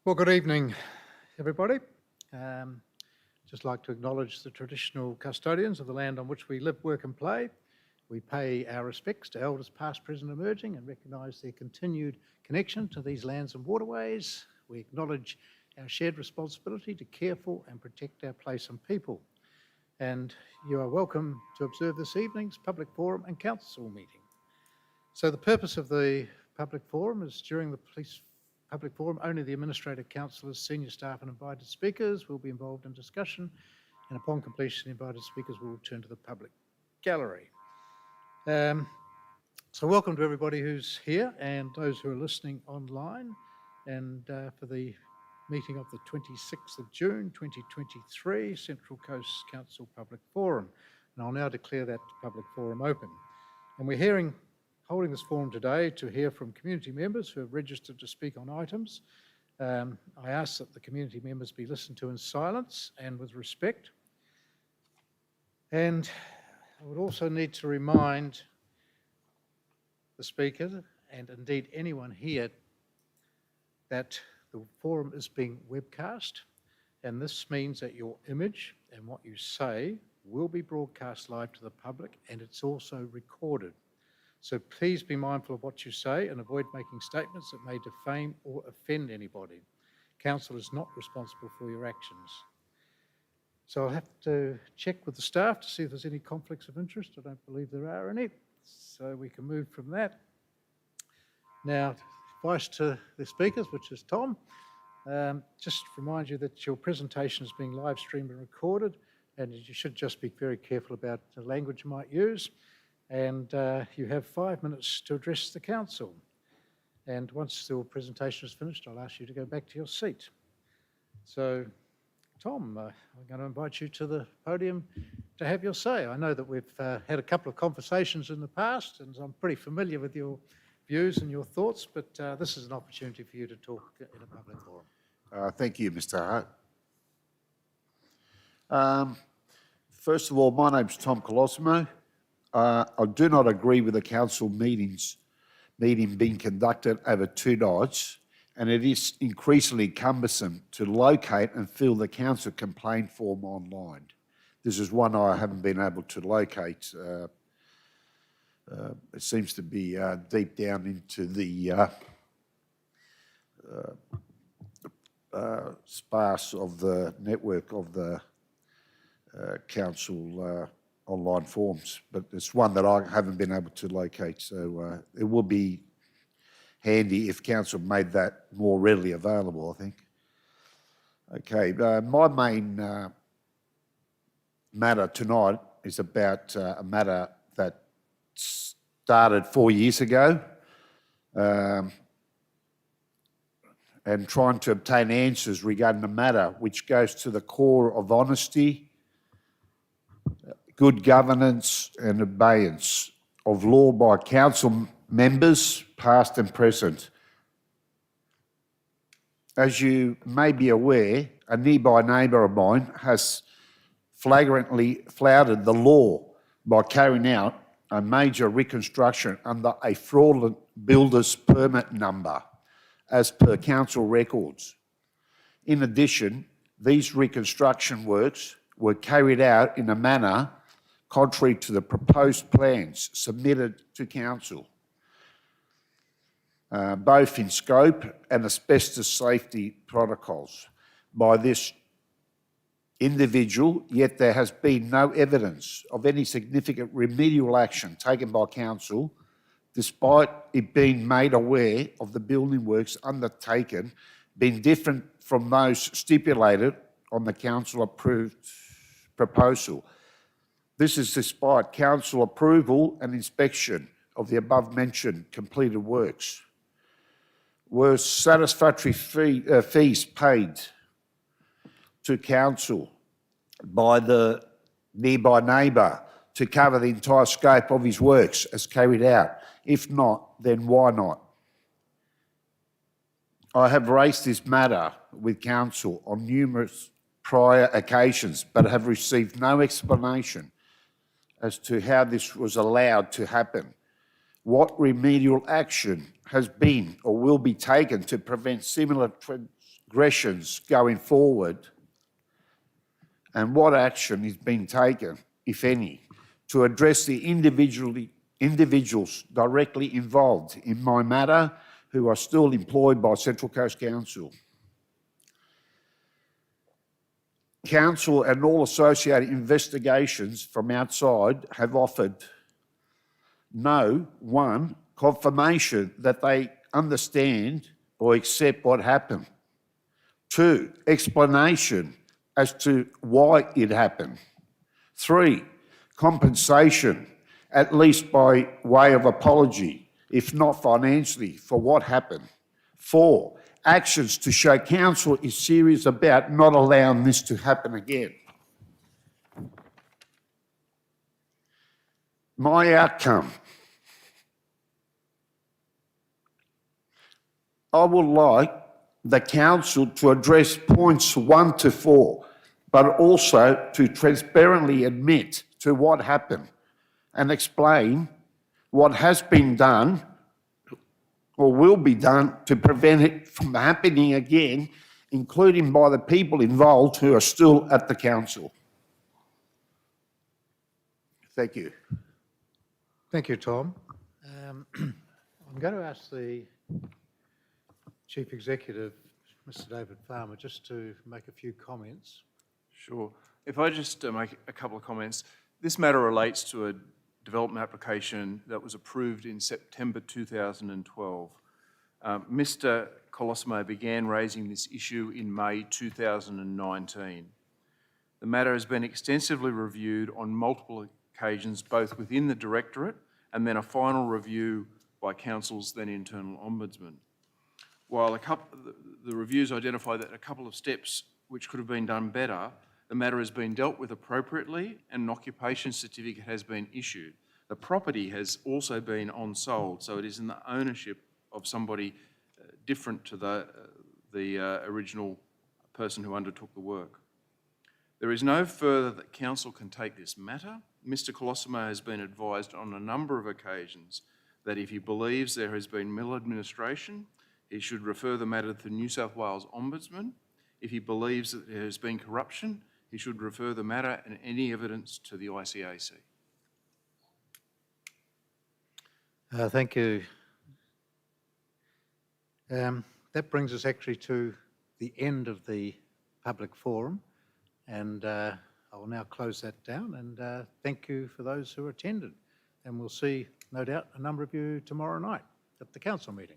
Well, good evening, everybody. Just like to acknowledge the traditional custodians of the land on which we live, work and play. We pay our respects to elders past, present, emerging and recognise their continued connection to these lands and waterways. We acknowledge our shared responsibility to care for and protect our place and people. And you are welcome to observe this evening's public forum and council meeting. So the purpose of the public forum is during the public forum, only the administrative councillors, senior staff and invited speakers will be involved in discussion, and upon completion, the invited speakers will return to the public gallery. So welcome to everybody who's here and those who are listening online, and for the meeting of the 26th of June 2023 Central Coast Council Public Forum. And I'll now declare that public forum open. And we're holding this forum today to hear from community members who have registered to speak on items. I ask that the community members be listened to in silence and with respect. And I would also need to remind the speaker, and indeed anyone here, that the forum is being webcast, and this means that your image and what you say will be broadcast live to the public, and it's also recorded. So please be mindful of what you say and avoid making statements that may defame or offend anybody. Council is not responsible for your actions. So I'll have to check with the staff to see if there's any conflicts of interest. I don't believe there are any. So we can move from that. Now, advice to the speakers, which is Tom. Just remind you that your presentation is being live streamed and recorded, and you should just be very careful about the language you might use. And you have 5 minutes to address the council. And once your presentation is finished, I'll ask you to go back to your seat. So, Tom, I'm going to invite you to the podium to have your say. I know that we've had a couple of conversations in the past, and I'm pretty familiar with your views and your thoughts, but this is an opportunity for you to talk in a public forum. Thank you, Mr. Hart. First of all, my name's Tom Colosimo. I do not agree with the council meeting being conducted over 2 nights, and it is increasingly cumbersome to locate and fill the council complaint form online. This is one I haven't been able to locate. It seems to be deep down into the sparse of the network of the council online forms, but it's one that I haven't been able to locate, so it will be handy if council made that more readily available, I think. Okay, my main matter tonight is about a matter that started 4 years ago, and trying to obtain answers regarding a matter which goes to the core of honesty, good governance and obeyance of law by council members, past and present. As you may be aware, a nearby neighbour of mine has flagrantly flouted the law by carrying out a major reconstruction under a fraudulent builder's permit number, as per council records. In addition, these reconstruction works were carried out in a manner contrary to the proposed plans submitted to council, both in scope and asbestos safety protocols by this individual, yet there has been no evidence of any significant remedial action taken by council, despite it being made aware of the building works undertaken being different from those stipulated on the council-approved proposal. This is despite council approval and inspection of the above-mentioned completed works. Were satisfactory fees paid to council by the nearby neighbour to cover the entire scope of his works as carried out? If not, then why not? I have raised this matter with council on numerous prior occasions, but have received no explanation as to how this was allowed to happen. What remedial action has been or will be taken to prevent similar transgressions going forward, and what action is being taken, if any, to address the individuals directly involved in my matter who are still employed by Central Coast Council. Council and all associated investigations from outside have offered one, confirmation that they understand or accept what happened. 2, explanation as to why it happened. 3, compensation, at least by way of apology, if not financially, for what happened. 4, actions to show council is serious about not allowing this to happen again. My outcome. I would like the council to address points 1 to 4, but also to transparently admit to what happened and explain what has been done or will be done to prevent it from happening again, including by the people involved who are still at the council. Thank you. Thank you, Tom. I'm going to ask the Chief Executive, Mr. David Farmer, just to make a few comments. Sure. If I just make a couple of comments. This matter relates to a development application that was approved in September 2012. Mr. Colosimo began raising this issue in May 2019. The matter has been extensively reviewed on multiple occasions, both within the Directorate and then a final review by Council's then internal Ombudsman. While the reviews identify that a couple of steps which could have been done better, the matter has been dealt with appropriately and an occupation certificate has been issued. The property has also been on-sold, so it is in the ownership of somebody different to the original person who undertook the work. There is no further that Council can take this matter. Mr. Colosimo has been advised on a number of occasions that if he believes there has been maladministration, he should refer the matter to the New South Wales Ombudsman. If he believes that there has been corruption, he should refer the matter and any evidence to the ICAC. Thank you. That brings us actually to the end of the public forum, and I will now close that down, and thank you for those who attended. And we'll see, no doubt, a number of you tomorrow night at the council meeting.